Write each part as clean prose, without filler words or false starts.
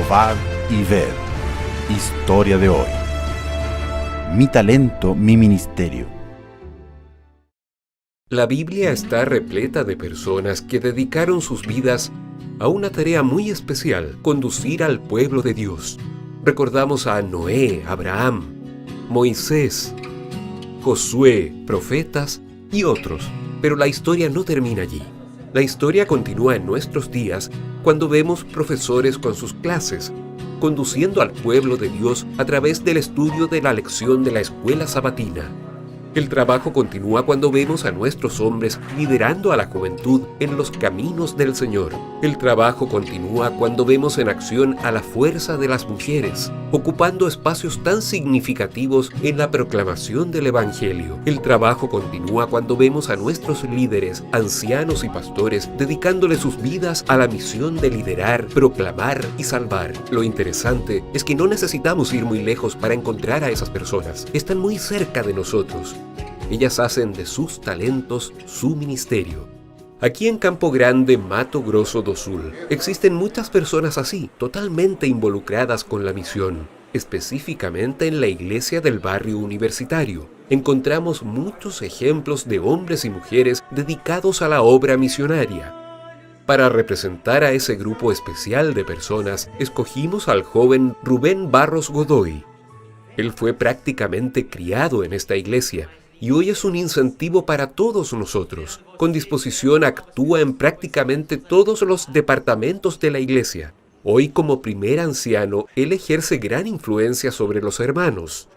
Probad y ved. Historia de hoy. Mi talento, mi ministerio. La Biblia está repleta de personas que dedicaron sus vidas a una tarea muy especial: conducir al pueblo de Dios. Recordamos a Noé, Abraham, Moisés, Josué, profetas y otros. Pero la historia no termina allí. La historia continúa en nuestros días cuando vemos profesores con sus clases, conduciendo al pueblo de Dios a través del estudio de la lección de la escuela sabatina. El trabajo continúa cuando vemos a nuestros hombres liderando a la juventud en los caminos del Señor. El trabajo continúa cuando vemos en acción a la fuerza de las mujeres, ocupando espacios tan significativos en la proclamación del Evangelio. El trabajo continúa cuando vemos a nuestros líderes, ancianos y pastores, dedicándole sus vidas a la misión de liderar, proclamar y salvar. Lo interesante es que no necesitamos ir muy lejos para encontrar a esas personas. Están muy cerca de nosotros. Ellas hacen de sus talentos su ministerio. Aquí en Campo Grande, Mato Grosso do Sul, existen muchas personas así, totalmente involucradas con la misión. Específicamente en la iglesia del barrio universitario, encontramos muchos ejemplos de hombres y mujeres dedicados a la obra misionaria. Para representar a ese grupo especial de personas, escogimos al joven Rubén Barros Godoy. Él fue prácticamente criado en esta iglesia y hoy es un incentivo para todos nosotros. Con disposición actúa en prácticamente todos los departamentos de la iglesia. Hoy, como primer anciano, él ejerce gran influencia sobre los hermanos.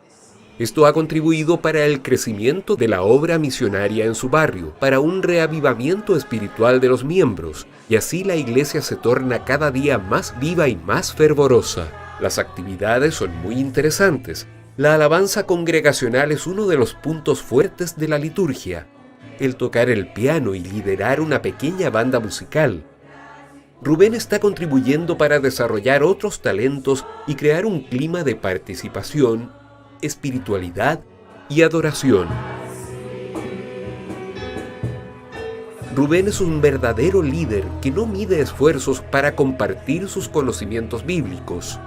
Esto ha contribuido para el crecimiento de la obra misionaria en su barrio, para un reavivamiento espiritual de los miembros, y así la iglesia se torna cada día más viva y más fervorosa. Las actividades son muy interesantes. La alabanza congregacional es uno de los puntos fuertes de la liturgia. El tocar el piano y liderar una pequeña banda musical. Rubén está contribuyendo para desarrollar otros talentos y crear un clima de participación, espiritualidad y adoración. Rubén es un verdadero líder que no mide esfuerzos para compartir sus conocimientos bíblicos.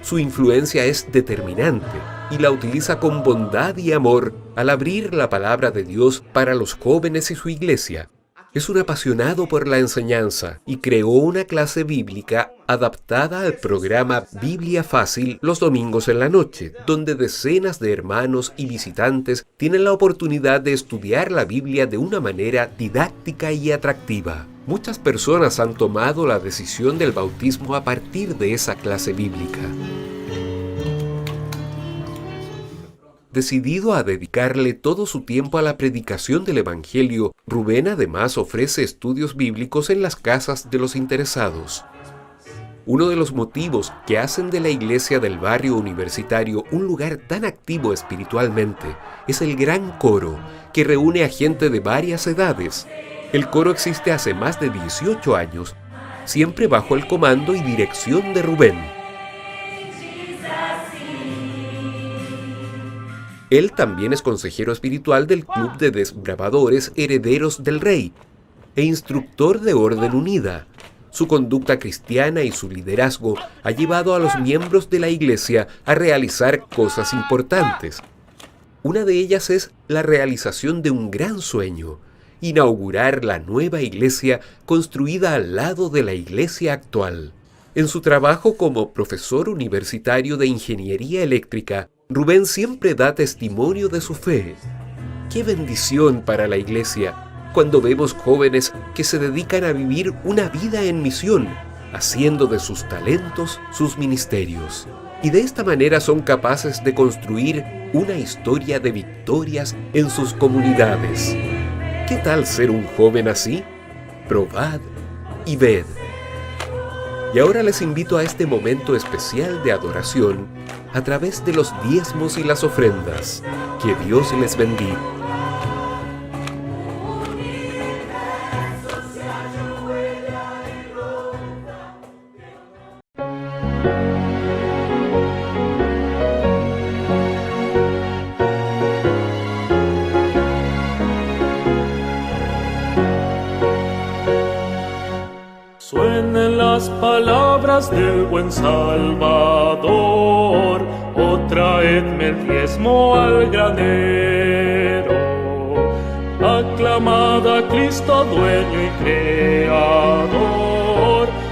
Su influencia es determinante y la utiliza con bondad y amor al abrir la palabra de Dios para los jóvenes y su iglesia. Es un apasionado por la enseñanza y creó una clase bíblica adaptada al programa Biblia Fácil los domingos en la noche, donde decenas de hermanos y visitantes tienen la oportunidad de estudiar la Biblia de una manera didáctica y atractiva. Muchas personas han tomado la decisión del bautismo a partir de esa clase bíblica. Decidido a dedicarle todo su tiempo a la predicación del Evangelio, Rubén además ofrece estudios bíblicos en las casas de los interesados. Uno de los motivos que hacen de la iglesia del barrio universitario un lugar tan activo espiritualmente es el gran coro, que reúne a gente de varias edades. El coro existe hace más de 18 años, siempre bajo el comando y dirección de Rubén. Él también es consejero espiritual del Club de Desbravadores Herederos del Rey e instructor de Orden Unida. Su conducta cristiana y su liderazgo ha llevado a los miembros de la iglesia a realizar cosas importantes. Una de ellas es la realización de un gran sueño: inaugurar la nueva iglesia construida al lado de la iglesia actual. En su trabajo como profesor universitario de ingeniería eléctrica, Rubén siempre da testimonio de su fe. ¡Qué bendición para la iglesia cuando vemos jóvenes que se dedican a vivir una vida en misión, haciendo de sus talentos sus ministerios! Y de esta manera son capaces de construir una historia de victorias en sus comunidades. ¿Qué tal ser un joven así? Probad y ved. Y ahora les invito a este momento especial de adoración a través de los diezmos y las ofrendas. Que Dios les bendiga. Suenen las palabras obras del buen Salvador, o traedme el diezmo al granero. Aclamad a Cristo, dueño y creador,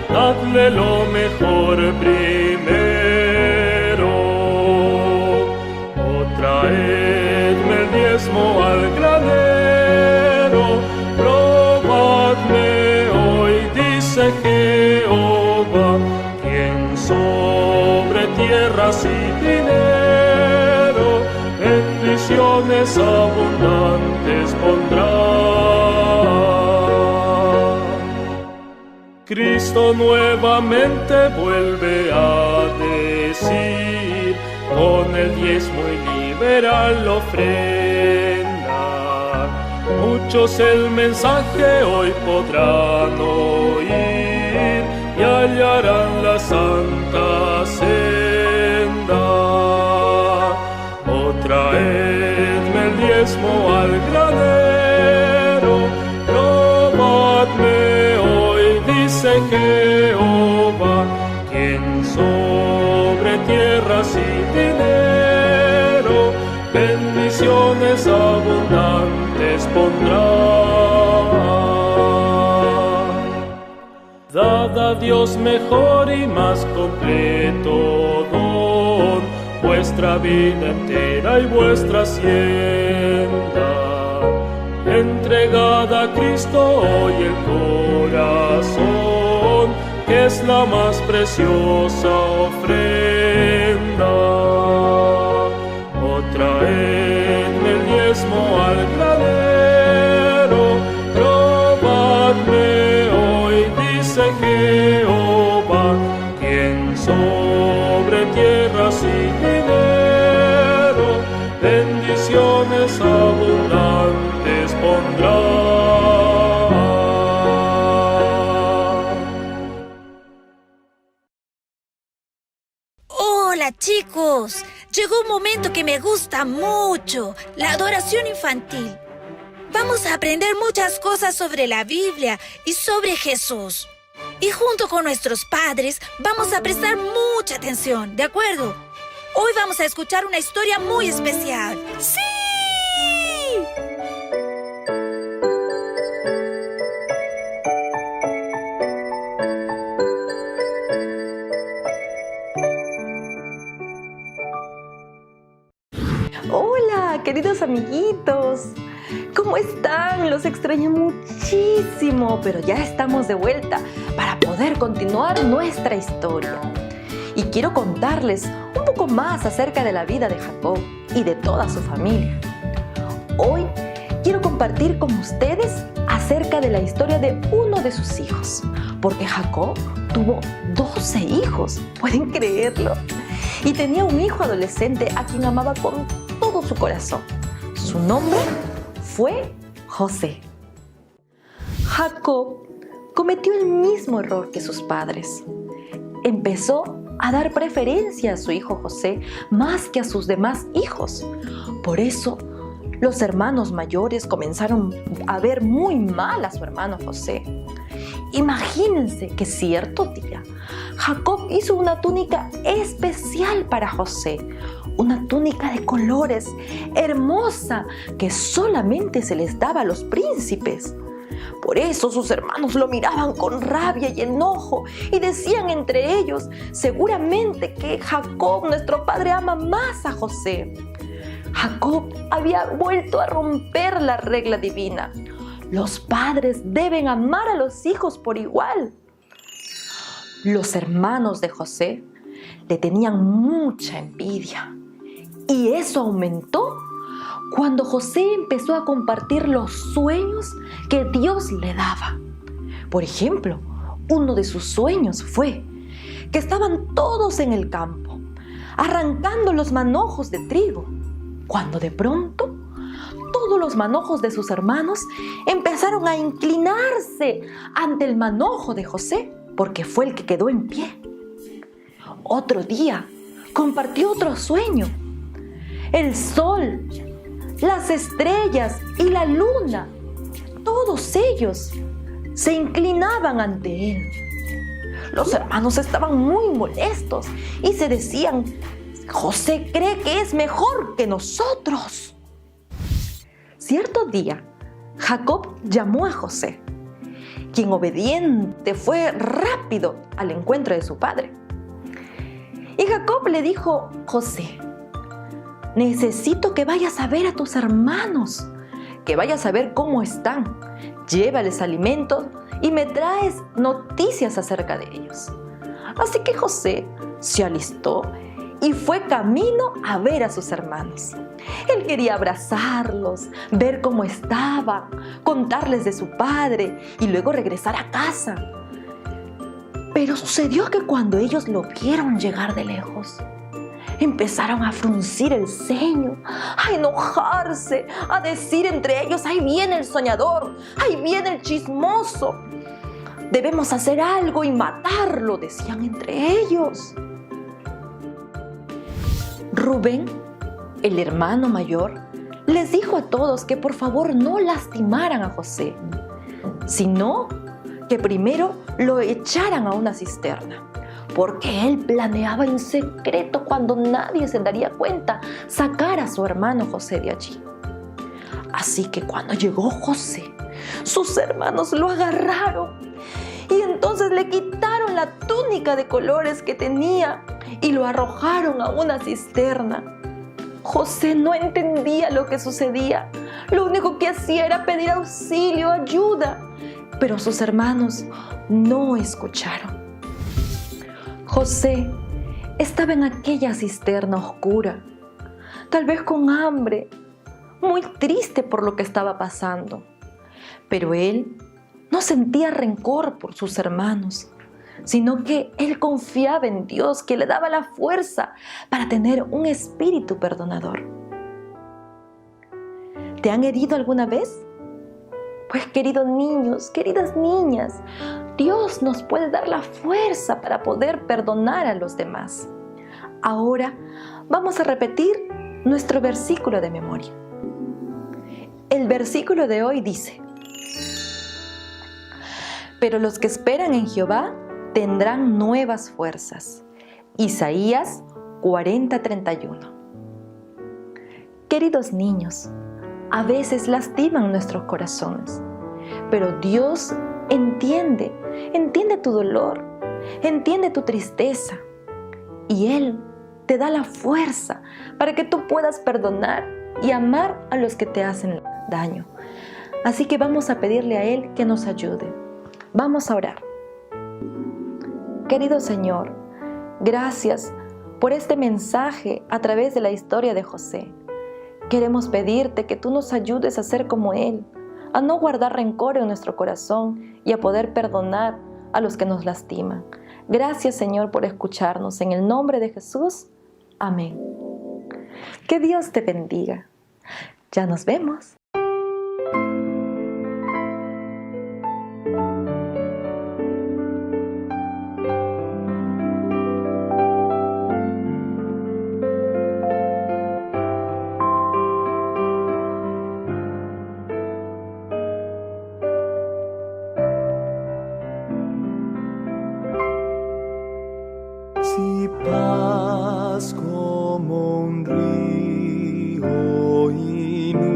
dadle lo mejor primero. O traedme el diezmo al granero, probadme hoy, dice Jehová, quien sobre tierras y dinero bendiciones abundantes pondrá. Cristo nuevamente vuelve a decir, con el diezmo y liberal ofrenda, muchos el mensaje hoy podrán oír y hallarán la santa senda. O traedme el diezmo al granero, probadme hoy, dice Jehová, quien sobre tierras y dinero bendiciones abundantes pondrá. Dad a Dios mejor y más completo don, vuestra vida entera y vuestra hacienda. Entregad a Cristo hoy el corazón, que es la más preciosa ofrenda. O traedme el diezmo al granero, probadme hoy, dice Jehová, quien sobre tierras y dinero bendiciones abundantes pondrá. Hola chicos, llegó un momento que me gusta mucho, la adoración infantil. Vamos a aprender muchas cosas sobre la Biblia y sobre Jesús. Y junto con nuestros padres vamos a prestar mucha atención, ¿de acuerdo? Hoy vamos a escuchar una historia muy especial. ¡Sí! Hola, queridos amiguitos. ¿Cómo están? Los extrañé muchísimo, pero ya estamos de vuelta para poder continuar nuestra historia. Y quiero contarles un poco más acerca de la vida de Jacob y de toda su familia. Hoy quiero compartir con ustedes acerca de la historia de uno de sus hijos, porque Jacob tuvo 12 hijos, ¿pueden creerlo? Y tenía un hijo adolescente a quien amaba con todo su corazón. Su nombre fue José. Jacob cometió el mismo error que sus padres. Empezó a dar preferencia a su hijo José más que a sus demás hijos. Por eso, los hermanos mayores comenzaron a ver muy mal a su hermano José. Imagínense que cierto día, Jacob hizo una túnica especial para José, una túnica de colores hermosa que solamente se les daba a los príncipes. Por eso sus hermanos lo miraban con rabia y enojo y decían entre ellos, seguramente que Jacob, nuestro padre, ama más a José. Jacob había vuelto a romper la regla divina. Los padres deben amar a los hijos por igual. Los hermanos de José le tenían mucha envidia y eso aumentó cuando José empezó a compartir los sueños que Dios le daba. Por ejemplo, uno de sus sueños fue que estaban todos en el campo, arrancando los manojos de trigo, cuando de pronto todos los manojos de sus hermanos empezaron a inclinarse ante el manojo de José, porque fue el que quedó en pie. Otro día compartió otro sueño. El sol, las estrellas y la luna, todos ellos se inclinaban ante él. Los hermanos estaban muy molestos y se decían: José cree que es mejor que nosotros. Cierto día, Jacob llamó a José, quien obediente fue rápido al encuentro de su padre. Y Jacob le dijo: José, necesito que vayas a ver a tus hermanos, que vayas a ver cómo están. Llévales alimentos y me traes noticias acerca de ellos. Así que José se alistó y fue camino a ver a sus hermanos. Él quería abrazarlos, ver cómo estaban, contarles de su padre y luego regresar a casa. Pero sucedió que cuando ellos lo vieron llegar de lejos, empezaron a fruncir el ceño, a enojarse, a decir entre ellos: ahí viene el soñador, ahí viene el chismoso. Debemos hacer algo y matarlo, decían entre ellos. Rubén, el hermano mayor, les dijo a todos que por favor no lastimaran a José, sino que primero lo echaran a una cisterna, porque él planeaba en secreto, cuando nadie se daría cuenta, sacar a su hermano José de allí. Así que cuando llegó José, sus hermanos lo agarraron y entonces le quitaron la túnica de colores que tenía y lo arrojaron a una cisterna. José no entendía lo que sucedía. Lo único que hacía era pedir auxilio, ayuda, pero sus hermanos no escucharon. José estaba en aquella cisterna oscura, tal vez con hambre, muy triste por lo que estaba pasando. Pero él no sentía rencor por sus hermanos, sino que él confiaba en Dios, que le daba la fuerza para tener un espíritu perdonador. ¿Te han herido alguna vez? Pues, queridos niños, queridas niñas, Dios nos puede dar la fuerza para poder perdonar a los demás. Ahora vamos a repetir nuestro versículo de memoria. El versículo de hoy dice: pero los que esperan en Jehová tendrán nuevas fuerzas. Isaías 40:31. Queridos niños, a veces lastiman nuestros corazones, pero Dios entiende tu dolor, entiende tu tristeza, y Él te da la fuerza para que tú puedas perdonar y amar a los que te hacen daño. Así que vamos a pedirle a Él que nos ayude. Vamos a orar. Querido Señor, gracias por este mensaje a través de la historia de José. Queremos pedirte que tú nos ayudes a ser como Él, a no guardar rencor en nuestro corazón y a poder perdonar a los que nos lastiman. Gracias, Señor, por escucharnos. En el nombre de Jesús, amén. Que Dios te bendiga. Ya nos vemos. Si paz como un río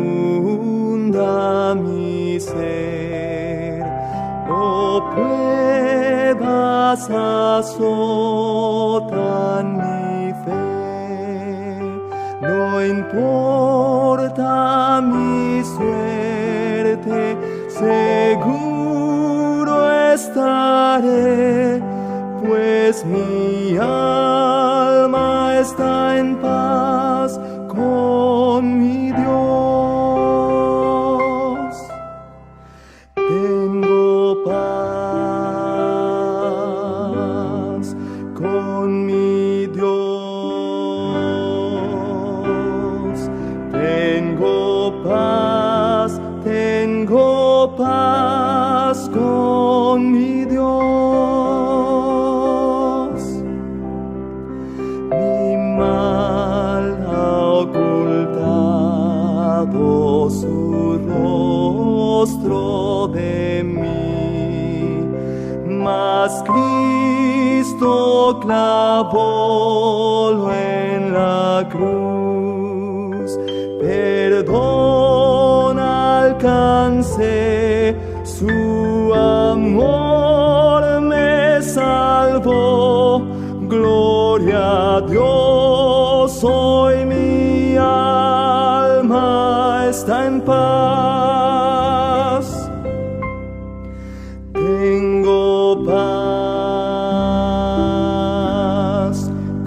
inunda mi ser, o pruebas azotan mi fe, no importa mi suerte, seguro estaré, pues mi alma está en paz con mi Dios. Tengo paz con mi Dios. Tengo paz con mi Dios. Su rostro de mí, mas Cristo clavólo en la cruz. Perdón alcancé, su amor me salvó. Gloria a Dios, hoy mi alma está en paz. Tengo paz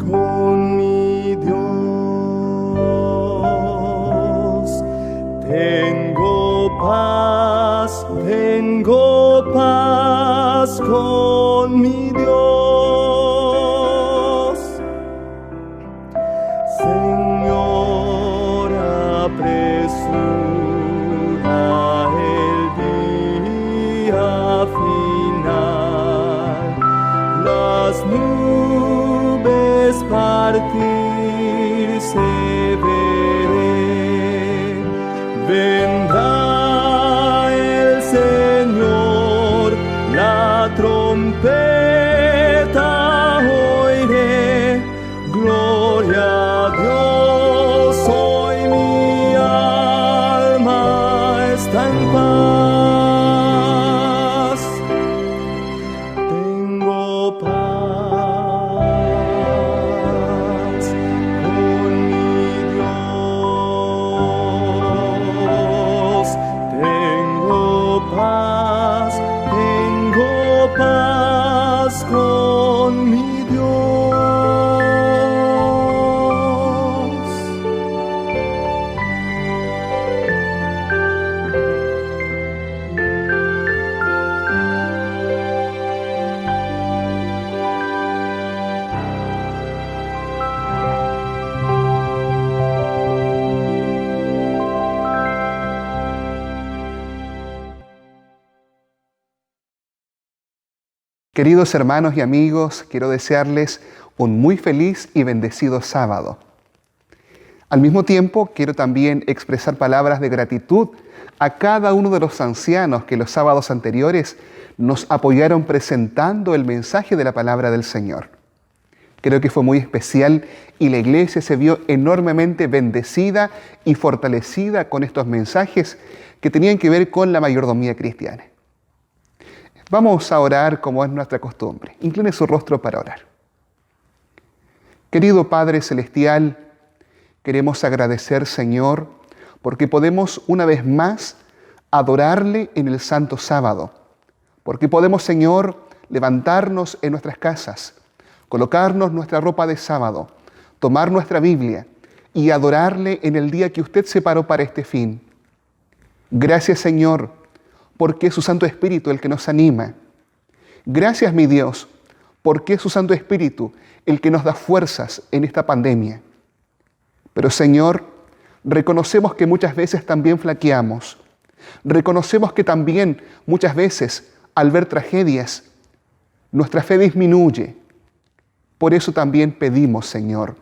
con mi Dios. Tengo paz con mi Dios. Señor, apresura el día final, las nubes partirse veré. Vendrá el Señor, la trompeta oiré. Gloria a Dios, hoy mi alma está en paz. Tengo paz con mi Dios. Tengo paz con mi Dios. Queridos hermanos y amigos, quiero desearles un muy feliz y bendecido sábado. Al mismo tiempo, quiero también expresar palabras de gratitud a cada uno de los ancianos que los sábados anteriores nos apoyaron presentando el mensaje de la palabra del Señor. Creo que fue muy especial y la iglesia se vio enormemente bendecida y fortalecida con estos mensajes que tenían que ver con la mayordomía cristiana. Vamos a orar como es nuestra costumbre. Incline su rostro para orar. Querido Padre Celestial, queremos agradecer, Señor, porque podemos una vez más adorarle en el Santo Sábado. Porque podemos, Señor, levantarnos en nuestras casas, colocarnos nuestra ropa de sábado, tomar nuestra Biblia y adorarle en el día que usted separó para este fin. Gracias, Señor, porque es su Santo Espíritu el que nos anima. Gracias, mi Dios, porque es su Santo Espíritu el que nos da fuerzas en esta pandemia. Pero, Señor, reconocemos que muchas veces también flaqueamos. Reconocemos que también muchas veces, al ver tragedias, nuestra fe disminuye. Por eso también pedimos, Señor,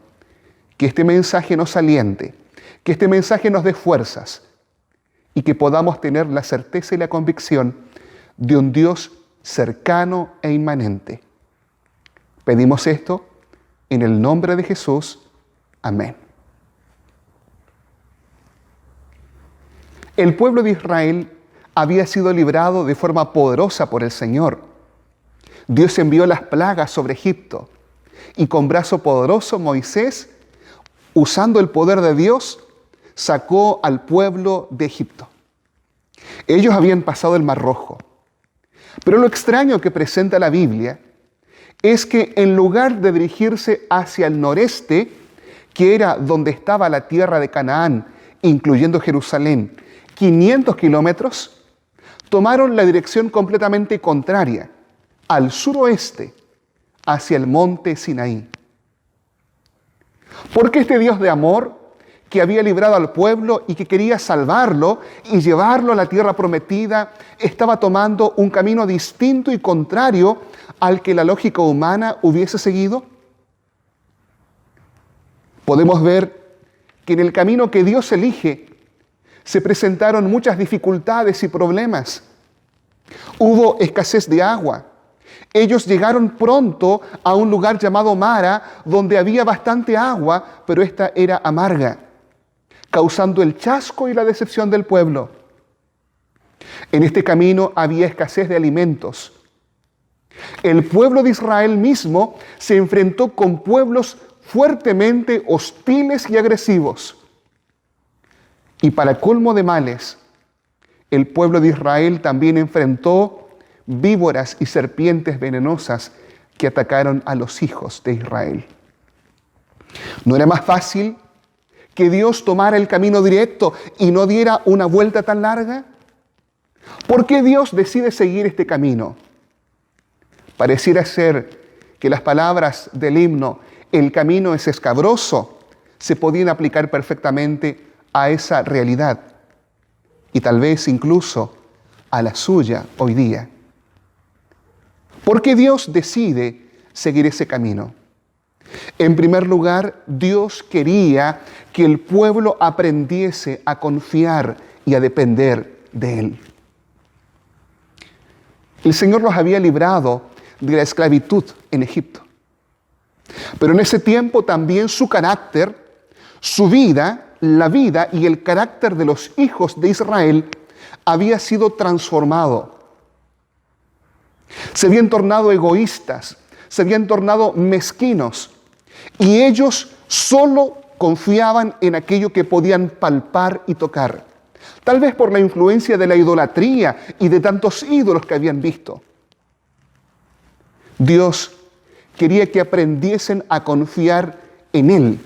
que este mensaje nos aliente, que este mensaje nos dé fuerzas, y que podamos tener la certeza y la convicción de un Dios cercano e inmanente. Pedimos esto en el nombre de Jesús. Amén. El pueblo de Israel había sido librado de forma poderosa por el Señor. Dios envió las plagas sobre Egipto y con brazo poderoso Moisés, usando el poder de Dios, sacó al pueblo de Egipto. Ellos habían pasado el Mar Rojo. Pero lo extraño que presenta la Biblia es que en lugar de dirigirse hacia el noreste, que era donde estaba la tierra de Canaán, incluyendo Jerusalén, 500 kilómetros, tomaron la dirección completamente contraria, al suroeste, hacia el monte Sinaí. Porque este Dios de amor, que había librado al pueblo y que quería salvarlo y llevarlo a la tierra prometida, estaba tomando un camino distinto y contrario al que la lógica humana hubiese seguido? Podemos ver que en el camino que Dios elige se presentaron muchas dificultades y problemas. Hubo escasez de agua, Ellos llegaron pronto a un lugar llamado Mara, donde había bastante agua, pero esta era amarga, causando el chasco y la decepción del pueblo. En este camino había escasez de alimentos. El pueblo de Israel mismo se enfrentó con pueblos fuertemente hostiles y agresivos. Y para colmo de males, el pueblo de Israel también enfrentó víboras y serpientes venenosas que atacaron a los hijos de Israel. ¿No era más fácil que Dios tomara el camino directo y no diera una vuelta tan larga? ¿Por qué Dios decide seguir este camino? Pareciera ser que las palabras del himno, el camino es escabroso, se podían aplicar perfectamente a esa realidad y tal vez incluso a la suya hoy día. ¿Por qué Dios decide seguir ese camino? En primer lugar, Dios quería que el pueblo aprendiese a confiar y a depender de Él. El Señor los había librado de la esclavitud en Egipto. Pero en ese tiempo también su carácter, su vida, la vida y el carácter de los hijos de Israel había sido transformado. Se habían tornado egoístas, se habían tornado mezquinos y ellos solo confiaban en aquello que podían palpar y tocar. Tal vez por la influencia de la idolatría y de tantos ídolos que habían visto. Dios quería que aprendiesen a confiar en Él,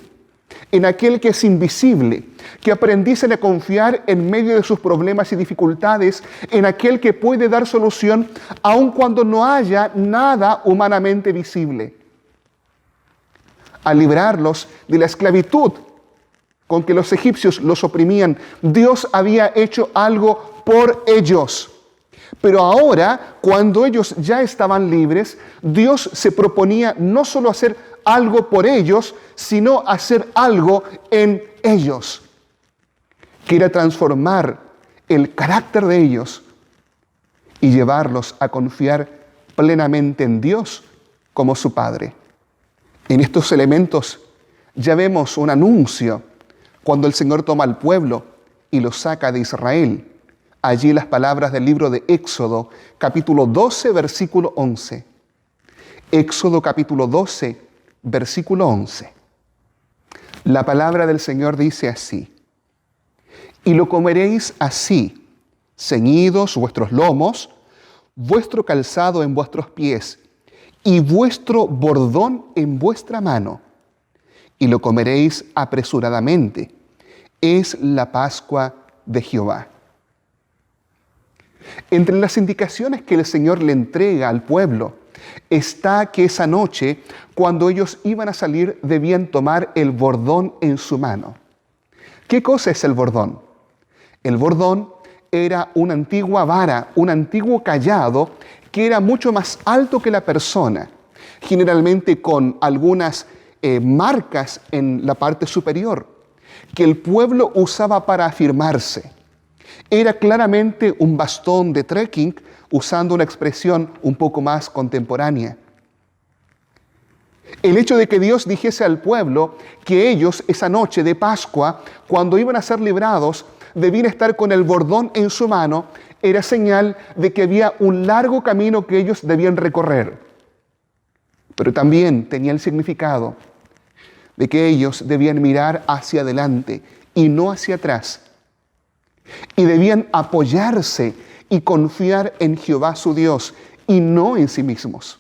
en aquel que es invisible, que aprendiesen a confiar en medio de sus problemas y dificultades, en aquel que puede dar solución aun cuando no haya nada humanamente visible. Al librarlos de la esclavitud con que los egipcios los oprimían, Dios había hecho algo por ellos. Pero ahora, cuando ellos ya estaban libres, Dios se proponía no solo hacer algo por ellos, sino hacer algo en ellos. Quiere transformar el carácter de ellos y llevarlos a confiar plenamente en Dios como su Padre. En estos elementos ya vemos un anuncio cuando el Señor toma al pueblo y lo saca de Israel. Allí las palabras del libro de Éxodo, capítulo 12, versículo 11. Éxodo capítulo 12, versículo 11. La palabra del Señor dice así: y lo comeréis así, ceñidos vuestros lomos, vuestro calzado en vuestros pies, y vuestro bordón en vuestra mano, y lo comeréis apresuradamente. Es la Pascua de Jehová. Entre las indicaciones que el Señor le entrega al pueblo está que esa noche, cuando ellos iban a salir, debían tomar el bordón en su mano. ¿Qué cosa es el bordón? El bordón era una antigua vara, un antiguo cayado que era mucho más alto que la persona, generalmente con algunas marcas en la parte superior, que el pueblo usaba para afirmarse. Era claramente un bastón de trekking, usando una expresión un poco más contemporánea. El hecho de que Dios dijese al pueblo que ellos esa noche de Pascua, cuando iban a ser librados, debían estar con el bordón en su mano, era señal de que había un largo camino que ellos debían recorrer. Pero también tenía el significado de que ellos debían mirar hacia adelante y no hacia atrás. Y debían apoyarse y confiar en Jehová su Dios y no en sí mismos.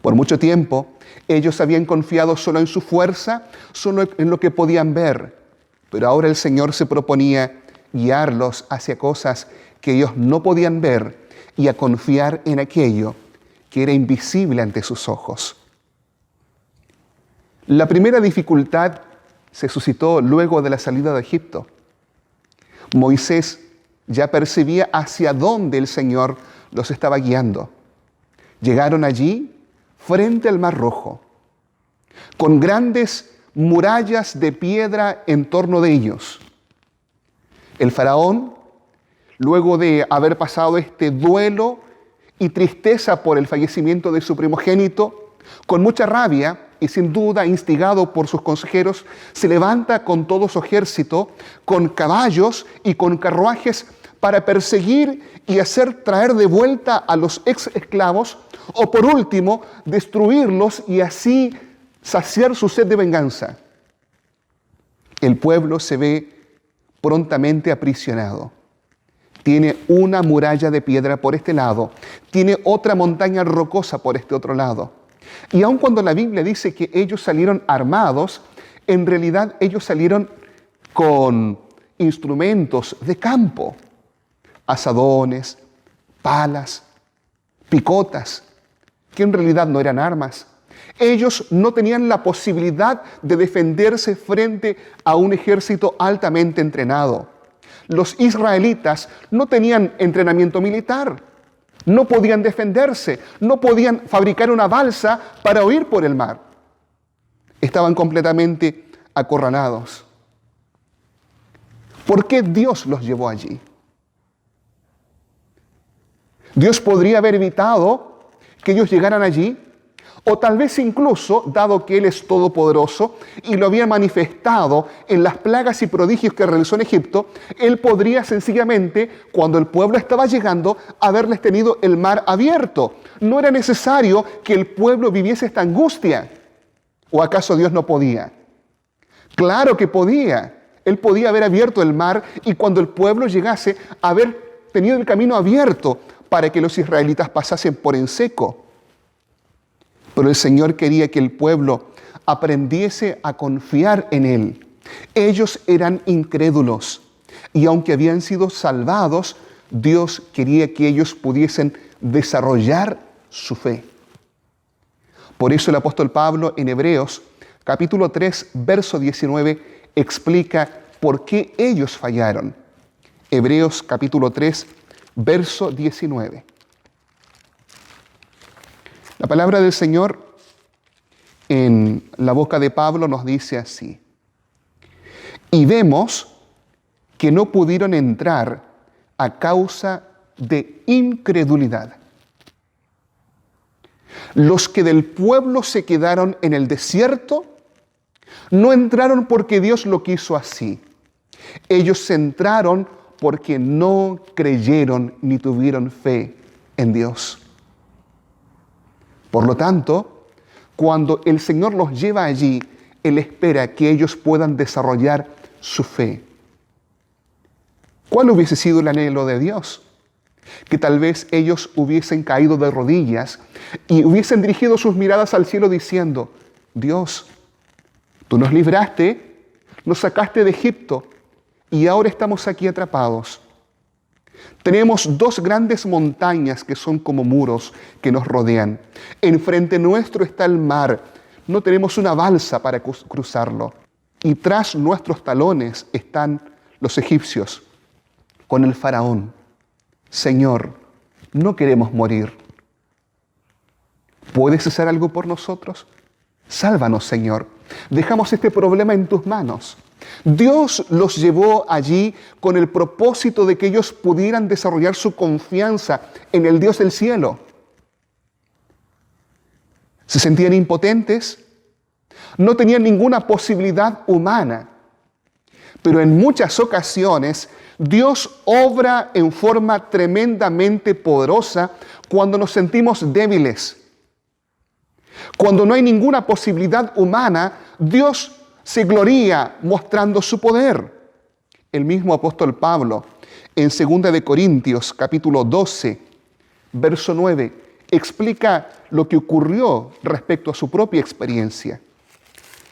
Por mucho tiempo, ellos habían confiado solo en su fuerza, solo en lo que podían ver. Pero ahora el Señor se proponía guiarlos hacia cosas que ellos no podían ver y a confiar en aquello que era invisible ante sus ojos. La primera dificultad se suscitó luego de la salida de Egipto. Moisés ya percibía hacia dónde el Señor los estaba guiando. Llegaron allí frente al Mar Rojo, con grandes murallas de piedra en torno de ellos. El faraón, luego de haber pasado este duelo y tristeza por el fallecimiento de su primogénito, con mucha rabia y sin duda instigado por sus consejeros, se levanta con todo su ejército, con caballos y con carruajes para perseguir y hacer traer de vuelta a los ex esclavos, o por último, destruirlos y así saciar su sed de venganza. El pueblo se ve prontamente aprisionado. Tiene una muralla de piedra por este lado, tiene otra montaña rocosa por este otro lado. Y aun cuando la Biblia dice que ellos salieron armados, en realidad ellos salieron con instrumentos de campo, azadones, palas, picotas, que en realidad no eran armas. Ellos no tenían la posibilidad de defenderse frente a un ejército altamente entrenado. Los israelitas no tenían entrenamiento militar, no podían defenderse, no podían fabricar una balsa para huir por el mar. Estaban completamente acorralados. ¿Por qué Dios los llevó allí? Dios podría haber evitado que ellos llegaran allí, o tal vez incluso, dado que Él es todopoderoso y lo había manifestado en las plagas y prodigios que realizó en Egipto, Él podría sencillamente, cuando el pueblo estaba llegando, haberles tenido el mar abierto. No era necesario que el pueblo viviese esta angustia. ¿O acaso Dios no podía? Claro que podía. Él podía haber abierto el mar y cuando el pueblo llegase, haber tenido el camino abierto para que los israelitas pasasen por en seco. Pero el Señor quería que el pueblo aprendiese a confiar en Él. Ellos eran incrédulos y aunque habían sido salvados, Dios quería que ellos pudiesen desarrollar su fe. Por eso el apóstol Pablo en Hebreos, capítulo 3, verso 19, explica por qué ellos fallaron. Hebreos capítulo 3, verso 19. La palabra del Señor en la boca de Pablo nos dice así: y vemos que no pudieron entrar a causa de incredulidad. Los que del pueblo se quedaron en el desierto no entraron porque Dios lo quiso así. Ellos entraron porque no creyeron ni tuvieron fe en Dios. Por lo tanto, cuando el Señor los lleva allí, Él espera que ellos puedan desarrollar su fe. ¿Cuál hubiese sido el anhelo de Dios? Que tal vez ellos hubiesen caído de rodillas y hubiesen dirigido sus miradas al cielo diciendo: Dios, tú nos libraste, nos sacaste de Egipto y ahora estamos aquí atrapados. Tenemos dos grandes montañas que son como muros que nos rodean. Enfrente nuestro está el mar. No tenemos una balsa para cruzarlo. Y tras nuestros talones están los egipcios con el faraón. Señor, no queremos morir. ¿Puedes hacer algo por nosotros? Sálvanos, Señor. Dejamos este problema en tus manos. Dios los llevó allí con el propósito de que ellos pudieran desarrollar su confianza en el Dios del cielo. Se sentían impotentes, no tenían ninguna posibilidad humana, pero en muchas ocasiones Dios obra en forma tremendamente poderosa cuando nos sentimos débiles. Cuando no hay ninguna posibilidad humana, Dios se gloría mostrando su poder. El mismo apóstol Pablo, en 2 de Corintios, capítulo 12, verso 9, explica lo que ocurrió respecto a su propia experiencia.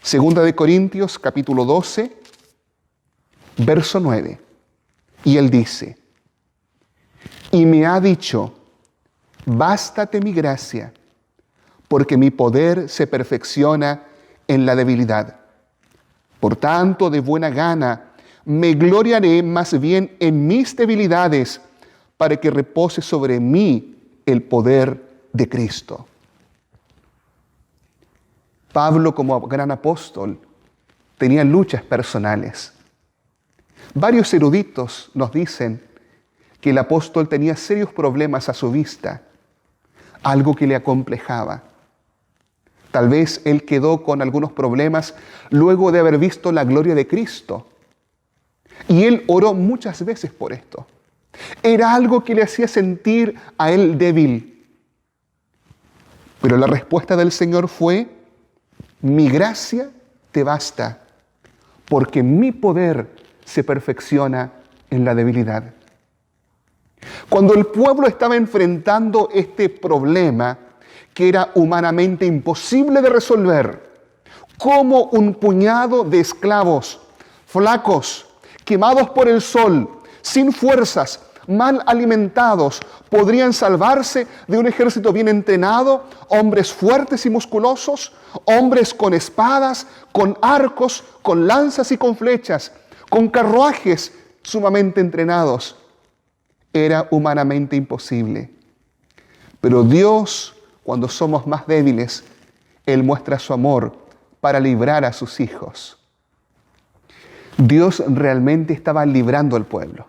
2 de Corintios, capítulo 12, verso 9. Y él dice: y me ha dicho, bástate mi gracia, porque mi poder se perfecciona en la debilidad. Por tanto, de buena gana, me gloriaré más bien en mis debilidades, para que repose sobre mí el poder de Cristo. Pablo, como gran apóstol, tenía luchas personales. Varios eruditos nos dicen que el apóstol tenía serios problemas a su vista. algo que le acomplejaba. Tal vez él quedó con algunos problemas luego de haber visto la gloria de Cristo. Y él oró muchas veces por esto. Era algo que le hacía sentir a él débil. Pero la respuesta del Señor fue: mi gracia te basta, porque mi poder se perfecciona en la debilidad. Cuando el pueblo estaba enfrentando este problema que era humanamente imposible de resolver, ¿cómo un puñado de esclavos, flacos, quemados por el sol, sin fuerzas, mal alimentados, podrían salvarse de un ejército bien entrenado, hombres fuertes y musculosos, hombres con espadas, con arcos, con lanzas y con flechas, con carruajes sumamente entrenados? Era humanamente imposible. Pero Dios, cuando somos más débiles, Él muestra su amor para librar a sus hijos. Dios realmente estaba librando al pueblo.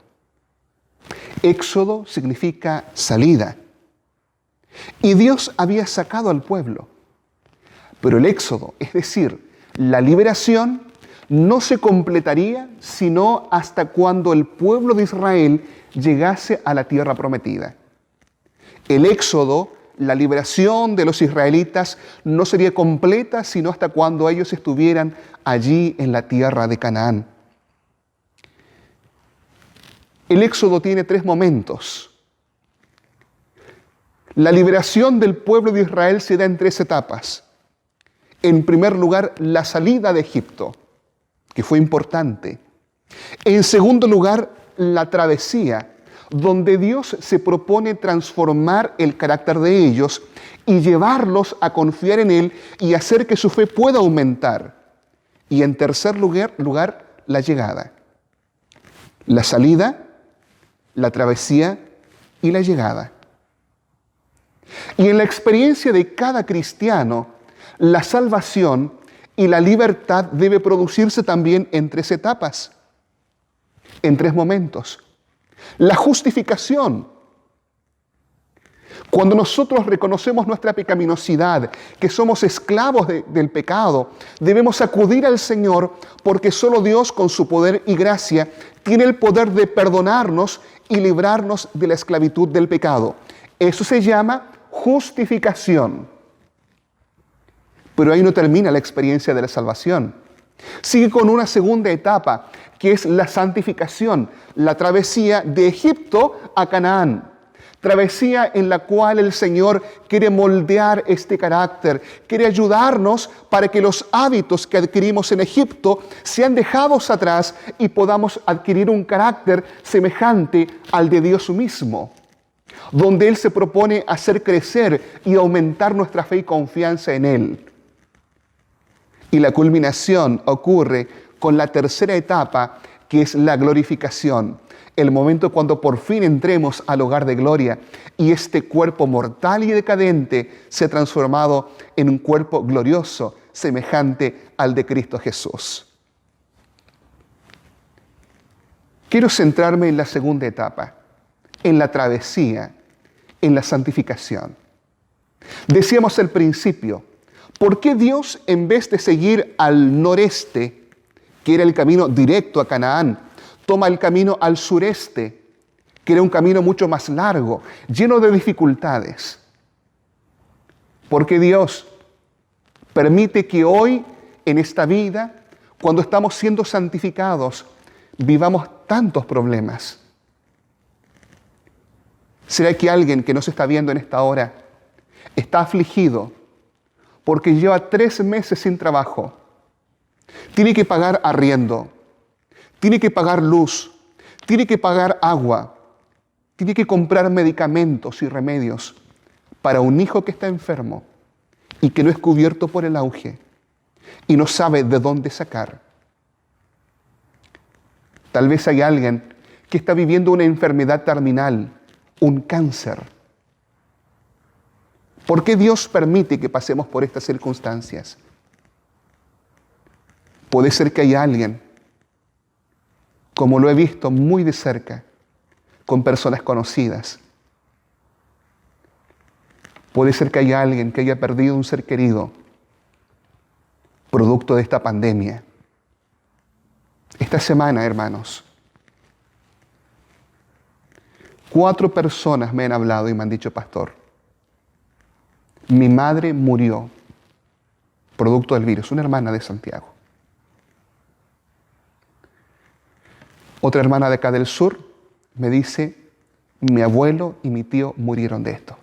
Éxodo significa salida. Y Dios había sacado al pueblo. Pero el éxodo, es decir, la liberación, no se completaría sino hasta cuando el pueblo de Israel llegase a la tierra prometida. El éxodo, la liberación de los israelitas, no sería completa sino hasta cuando ellos estuvieran allí en la tierra de Canaán. El éxodo tiene 3 momentos. La liberación del pueblo de Israel se da en 3 etapas. En primer lugar, la salida de Egipto, que fue importante. En segundo lugar, la travesía, donde Dios se propone transformar el carácter de ellos y llevarlos a confiar en Él y hacer que su fe pueda aumentar. Y en tercer lugar, la llegada. La salida, la travesía y la llegada. Y en la experiencia de cada cristiano, la salvación y la libertad debe producirse también en 3 etapas, en 3 momentos. La justificación. Cuando nosotros reconocemos nuestra pecaminosidad, que somos esclavos del pecado, debemos acudir al Señor porque solo Dios con su poder y gracia tiene el poder de perdonarnos y librarnos de la esclavitud del pecado. Eso se llama justificación. Pero ahí no termina la experiencia de la salvación. Sigue con una segunda etapa, que es la santificación, la travesía de Egipto a Canaán. Travesía en la cual el Señor quiere moldear este carácter, quiere ayudarnos para que los hábitos que adquirimos en Egipto sean dejados atrás y podamos adquirir un carácter semejante al de Dios mismo, donde Él se propone hacer crecer y aumentar nuestra fe y confianza en Él. Y la culminación ocurre con la tercera etapa, que es la glorificación. El momento cuando por fin entremos al hogar de gloria y este cuerpo mortal y decadente sea transformado en un cuerpo glorioso, semejante al de Cristo Jesús. Quiero centrarme en la segunda etapa, en la travesía, en la santificación. Decíamos al principio, ¿por qué Dios, en vez de seguir al noreste, que era el camino directo a Canaán, toma el camino al sureste, que era un camino mucho más largo, lleno de dificultades? ¿Por qué Dios permite que hoy, en esta vida, cuando estamos siendo santificados, vivamos tantos problemas? ¿Será que alguien que nos está viendo en esta hora está afligido porque lleva 3 meses sin trabajo? Tiene que pagar arriendo, tiene que pagar luz, tiene que pagar agua, tiene que comprar medicamentos y remedios para un hijo que está enfermo y que no es cubierto por el auge y no sabe de dónde sacar. Tal vez hay alguien que está viviendo una enfermedad terminal, un cáncer. ¿Por qué Dios permite que pasemos por estas circunstancias? Puede ser que haya alguien, como lo he visto muy de cerca, con personas conocidas. Puede ser que haya alguien que haya perdido un ser querido producto de esta pandemia. Esta semana, hermanos, 4 personas me han hablado y me han dicho: pastor, mi madre murió producto del virus, una hermana de Santiago. Otra hermana de acá del sur me dice: mi abuelo y mi tío murieron de esto.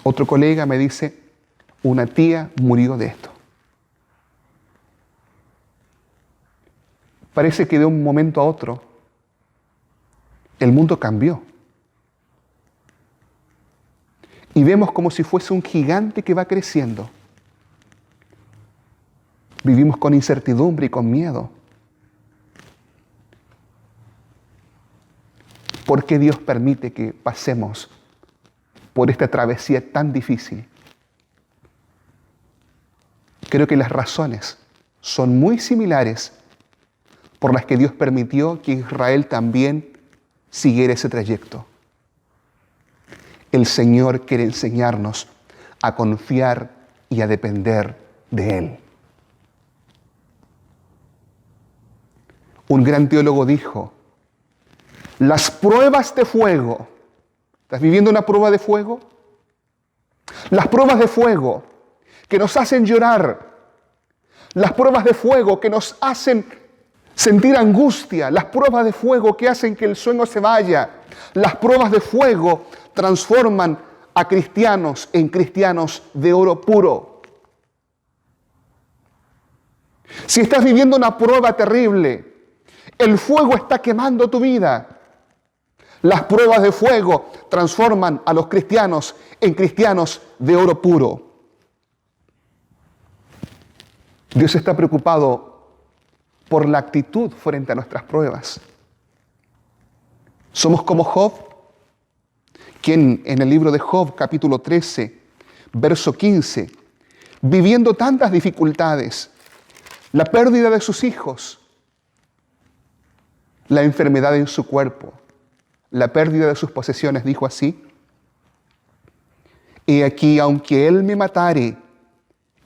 Otro colega me dice: una tía murió de esto. Parece que de un momento a otro el mundo cambió. Y vemos como si fuese un gigante que va creciendo. Vivimos con incertidumbre y con miedo. ¿Por qué Dios permite que pasemos por esta travesía tan difícil? Creo que las razones son muy similares por las que Dios permitió que Israel también siguiera ese trayecto. El Señor quiere enseñarnos a confiar y a depender de Él. Un gran teólogo dijo: las pruebas de fuego. ¿Estás viviendo una prueba de fuego? Las pruebas de fuego que nos hacen llorar. Las pruebas de fuego que nos hacen sentir angustia. Las pruebas de fuego que hacen que el sueño se vaya. Las pruebas de fuego transforman a cristianos en cristianos de oro puro. Si estás viviendo una prueba terrible, el fuego está quemando tu vida. Las pruebas de fuego transforman a los cristianos en cristianos de oro puro. Dios está preocupado por la actitud frente a nuestras pruebas. Somos como Job, quien en el libro de Job, capítulo 13, verso 15, viviendo tantas dificultades, la pérdida de sus hijos, la enfermedad en su cuerpo, la pérdida de sus posesiones, dijo así: he aquí, aunque Él me matare,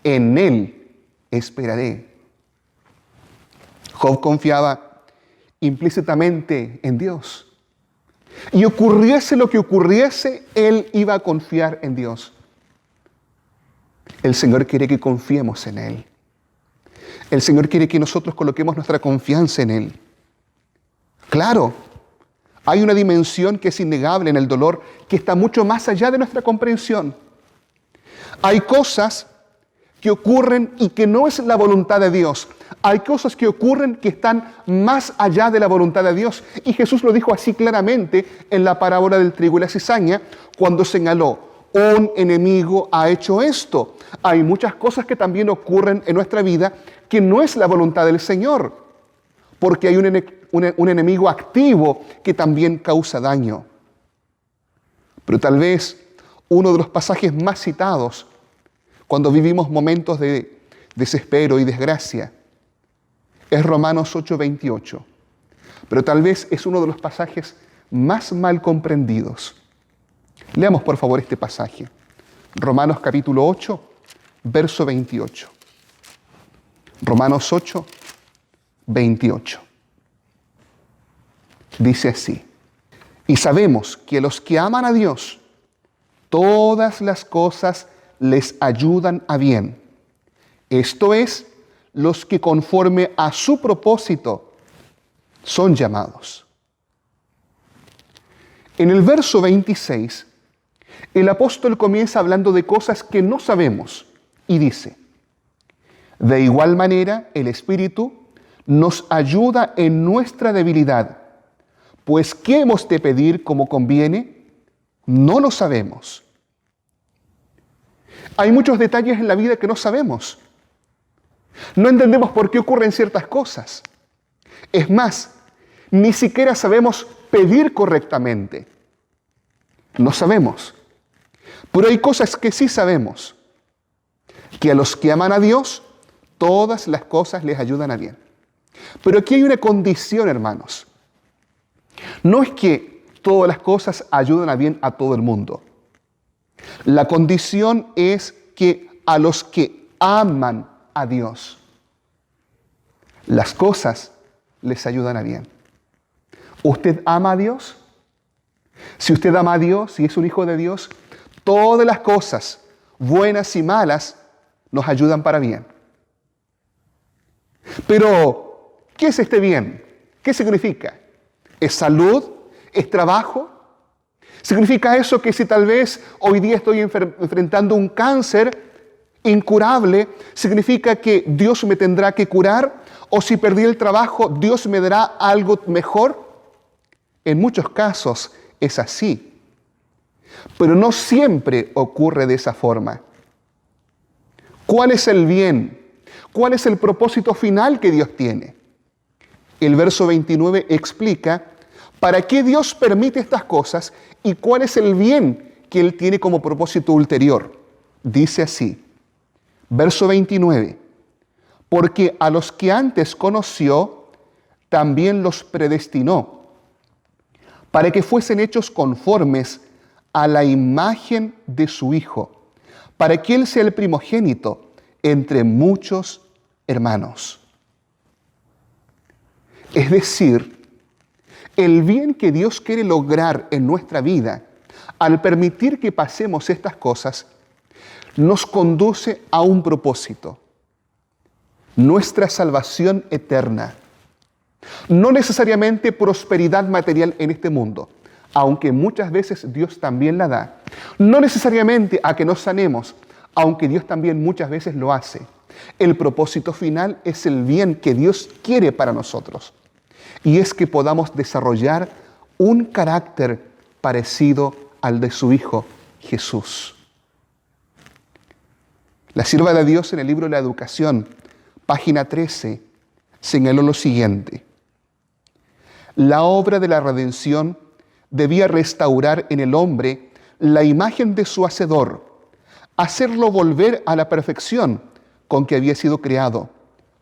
en Él esperaré. Job confiaba implícitamente en Dios. Y ocurriese lo que ocurriese, él iba a confiar en Dios. El Señor quiere que confiemos en Él. El Señor quiere que nosotros coloquemos nuestra confianza en Él. Claro, hay una dimensión que es innegable en el dolor, que está mucho más allá de nuestra comprensión. Hay cosas que ocurren y que no es la voluntad de Dios. Hay cosas que ocurren que están más allá de la voluntad de Dios. Y Jesús lo dijo así claramente en la parábola del trigo y la cizaña, cuando señaló: un enemigo ha hecho esto. Hay muchas cosas que también ocurren en nuestra vida que no es la voluntad del Señor, porque hay un enemigo activo que también causa daño. Pero tal vez uno de los pasajes más citados cuando vivimos momentos de desespero y desgracia es Romanos 8:28. Pero tal vez es uno de los pasajes más mal comprendidos. Leamos por favor este pasaje. Romanos capítulo 8, verso 28. Romanos 8, 28. Dice así: y sabemos que los que aman a Dios, todas las cosas les ayudan a bien. Esto es, los que conforme a su propósito son llamados. En el verso 26, el apóstol comienza hablando de cosas que no sabemos y dice: de igual manera, el Espíritu nos ayuda en nuestra debilidad, pues ¿qué hemos de pedir como conviene? No lo sabemos. Hay muchos detalles en la vida que no sabemos. No entendemos por qué ocurren ciertas cosas. Es más, ni siquiera sabemos pedir correctamente. No sabemos. Pero hay cosas que sí sabemos. Que a los que aman a Dios, todas las cosas les ayudan a bien. Pero aquí hay una condición, hermanos. No es que todas las cosas ayudan a bien a todo el mundo. La condición es que a los que aman a Dios, las cosas les ayudan a bien. ¿Usted ama a Dios? Si usted ama a Dios, si es un hijo de Dios, todas las cosas, buenas y malas, nos ayudan para bien. Pero, ¿qué es este bien? ¿Qué significa? ¿Es salud? ¿Es trabajo? ¿Significa eso que si tal vez hoy día estoy enfrentando un cáncer incurable, significa que Dios me tendrá que curar? ¿O si perdí el trabajo, Dios me dará algo mejor? En muchos casos es así. Pero no siempre ocurre de esa forma. ¿Cuál es el bien? ¿Cuál es el propósito final que Dios tiene? El verso 29 explica para qué Dios permite estas cosas y cuál es el bien que Él tiene como propósito ulterior. Dice así, verso 29, porque a los que antes conoció, también los predestinó, para que fuesen hechos conformes a la imagen de su Hijo, para que Él sea el primogénito entre muchos hermanos. Es decir, el bien que Dios quiere lograr en nuestra vida, al permitir que pasemos estas cosas, nos conduce a un propósito, nuestra salvación eterna. No necesariamente prosperidad material en este mundo, aunque muchas veces Dios también la da. No necesariamente a que nos sanemos, aunque Dios también muchas veces lo hace. El propósito final es el bien que Dios quiere para nosotros. Y es que podamos desarrollar un carácter parecido al de su Hijo Jesús. La sierva de Dios en el libro de la Educación, página 13, señaló lo siguiente. La obra de la redención debía restaurar en el hombre la imagen de su Hacedor, hacerlo volver a la perfección con que había sido creado,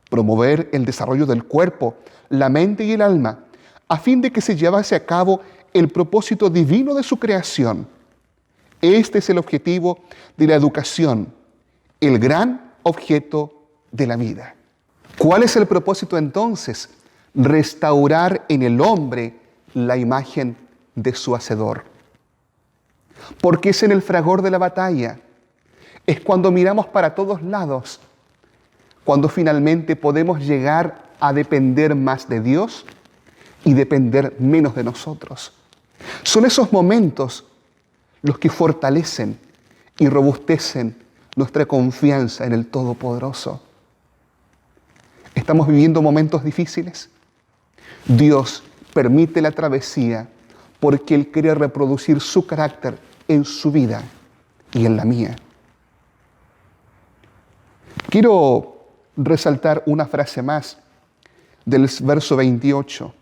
promover el desarrollo del cuerpo, la mente y el alma, a fin de que se llevase a cabo el propósito divino de su creación. Este es el objetivo de la educación, el gran objeto de la vida. ¿Cuál es el propósito entonces? Restaurar en el hombre la imagen de su Hacedor. Porque es en el fragor de la batalla, es cuando miramos para todos lados, cuando finalmente podemos llegar a depender más de Dios y depender menos de nosotros. Son esos momentos los que fortalecen y robustecen nuestra confianza en el Todopoderoso. ¿Estamos viviendo momentos difíciles? Dios permite la travesía porque Él quiere reproducir su carácter en su vida y en la mía. Quiero resaltar una frase más del verso 28.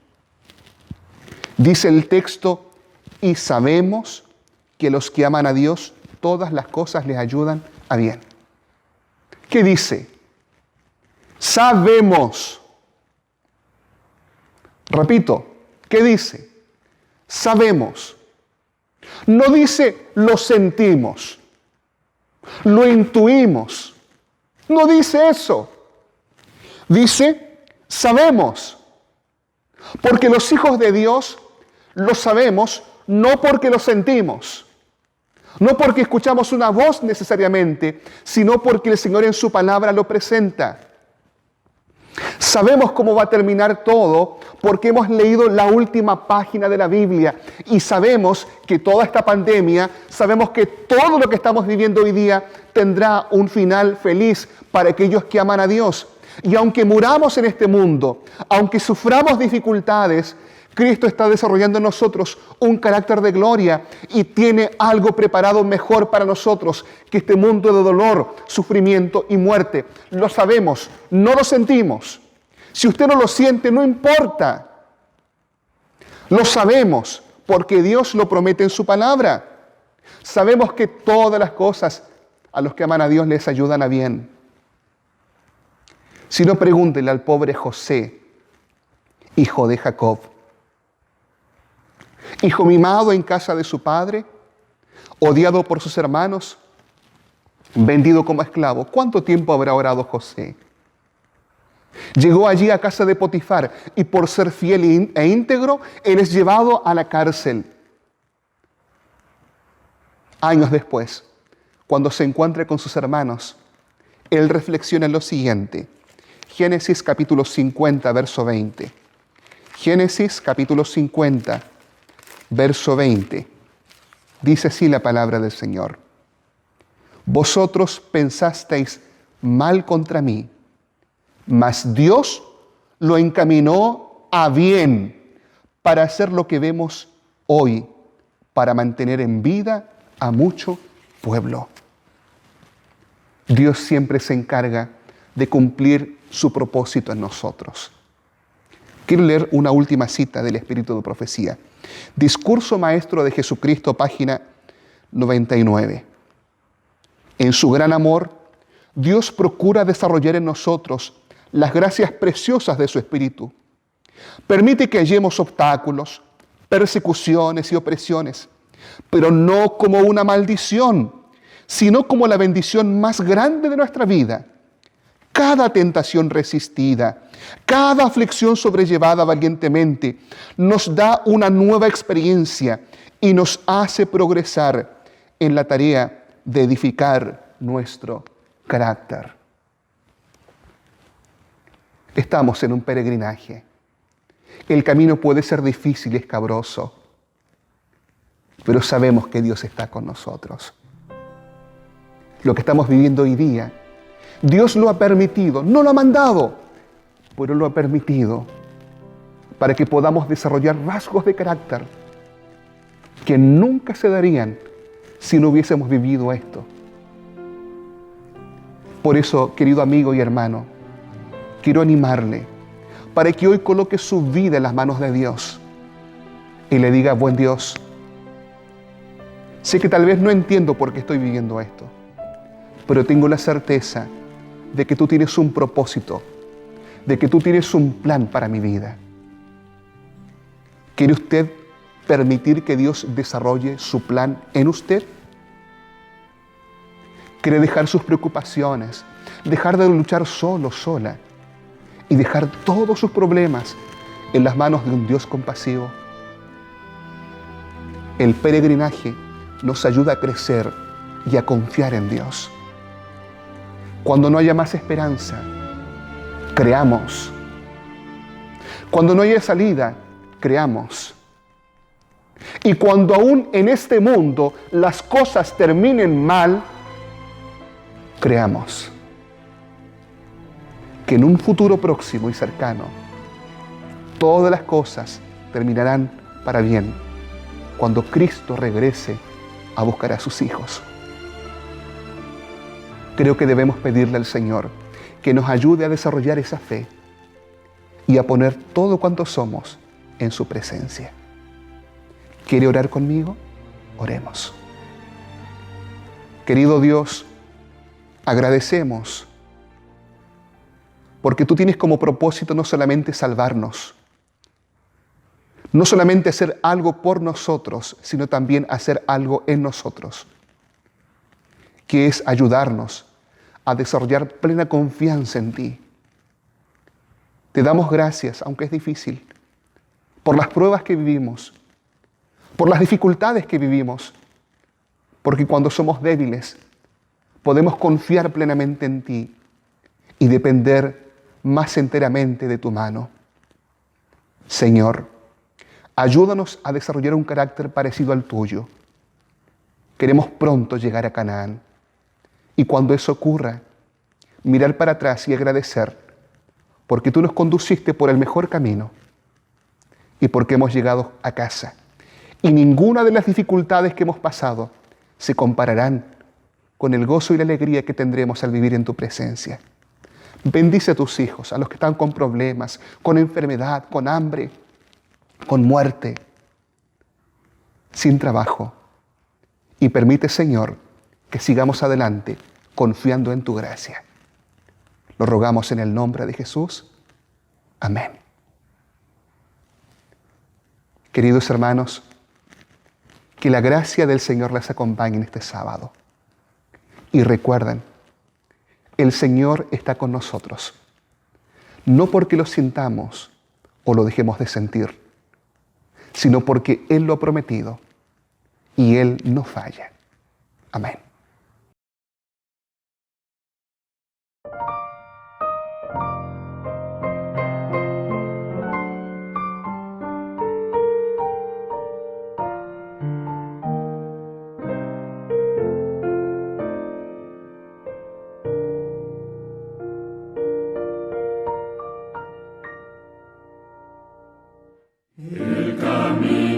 Dice el texto, y sabemos que los que aman a Dios, todas las cosas les ayudan a bien. ¿Qué dice? Sabemos. Repito, ¿qué dice? Sabemos. No dice lo sentimos, lo intuimos. No dice eso. Dice sabemos. Porque los hijos de Dios lo sabemos no porque lo sentimos, no porque escuchamos una voz necesariamente, sino porque el Señor en su palabra lo presenta. Sabemos cómo va a terminar todo porque hemos leído la última página de la Biblia y sabemos que toda esta pandemia, sabemos que todo lo que estamos viviendo hoy día tendrá un final feliz para aquellos que aman a Dios. Y aunque muramos en este mundo, aunque suframos dificultades, Cristo está desarrollando en nosotros un carácter de gloria y tiene algo preparado mejor para nosotros que este mundo de dolor, sufrimiento y muerte. Lo sabemos, no lo sentimos. Si usted no lo siente, no importa. Lo sabemos porque Dios lo promete en su palabra. Sabemos que todas las cosas a los que aman a Dios les ayudan a bien. Si no, pregúntele al pobre José, hijo de Jacob. Hijo mimado en casa de su padre, odiado por sus hermanos, vendido como esclavo. ¿Cuánto tiempo habrá orado José? Llegó allí a casa de Potifar y por ser fiel e íntegro, él es llevado a la cárcel. Años después, cuando se encuentre con sus hermanos, él reflexiona en lo siguiente. Génesis capítulo 50, verso 20. Génesis capítulo 50, verso 20. Dice así la palabra del Señor. Vosotros pensasteis mal contra mí, mas Dios lo encaminó a bien para hacer lo que vemos hoy, para mantener en vida a mucho pueblo. Dios siempre se encarga de cumplir su propósito en nosotros. Quiero leer una última cita del Espíritu de Profecía. Discurso Maestro de Jesucristo, página 99. En su gran amor, Dios procura desarrollar en nosotros las gracias preciosas de su Espíritu. Permite que hallemos obstáculos, persecuciones y opresiones, pero no como una maldición, sino como la bendición más grande de nuestra vida. Cada tentación resistida, cada aflicción sobrellevada valientemente, nos da una nueva experiencia y nos hace progresar en la tarea de edificar nuestro carácter. Estamos en un peregrinaje. El camino puede ser difícil y escabroso, pero sabemos que Dios está con nosotros. Lo que estamos viviendo hoy día, Dios lo ha permitido, no lo ha mandado, pero lo ha permitido para que podamos desarrollar rasgos de carácter que nunca se darían si no hubiésemos vivido esto. Por eso, querido amigo y hermano, quiero animarle para que hoy coloque su vida en las manos de Dios y le diga: buen Dios, sé que tal vez no entiendo por qué estoy viviendo esto, pero tengo la certeza de que tú tienes un propósito, de que tú tienes un plan para mi vida. ¿Quiere usted permitir que Dios desarrolle su plan en usted? ¿Quiere dejar sus preocupaciones, dejar de luchar solo, sola, y dejar todos sus problemas en las manos de un Dios compasivo? El peregrinaje nos ayuda a crecer y a confiar en Dios. Cuando no haya más esperanza, creamos. Cuando no haya salida, creamos. Y cuando aún en este mundo las cosas terminen mal, creamos que en un futuro próximo y cercano, todas las cosas terminarán para bien cuando Cristo regrese a buscar a sus hijos. Creo que debemos pedirle al Señor que nos ayude a desarrollar esa fe y a poner todo cuanto somos en su presencia. ¿Quiere orar conmigo? Oremos. Querido Dios, agradecemos porque tú tienes como propósito no solamente salvarnos, no solamente hacer algo por nosotros, sino también hacer algo en nosotros, que es ayudarnos a desarrollar plena confianza en ti. Te damos gracias, aunque es difícil, por las pruebas que vivimos, por las dificultades que vivimos, porque cuando somos débiles, podemos confiar plenamente en ti y depender más enteramente de tu mano. Señor, ayúdanos a desarrollar un carácter parecido al tuyo. Queremos pronto llegar a Canaán. Y cuando eso ocurra, mirar para atrás y agradecer, porque tú nos conduciste por el mejor camino y porque hemos llegado a casa. Y ninguna de las dificultades que hemos pasado se compararán con el gozo y la alegría que tendremos al vivir en tu presencia. Bendice a tus hijos, a los que están con problemas, con enfermedad, con hambre, con muerte, sin trabajo. Y permite, Señor, que sigamos adelante confiando en tu gracia. Lo rogamos en el nombre de Jesús. Amén. Queridos hermanos, Que la gracia del Señor les acompañe en este sábado. Y recuerden, el Señor está con nosotros. No porque lo sintamos o lo dejemos de sentir, sino porque Él lo ha prometido y Él no falla. Amén. El camino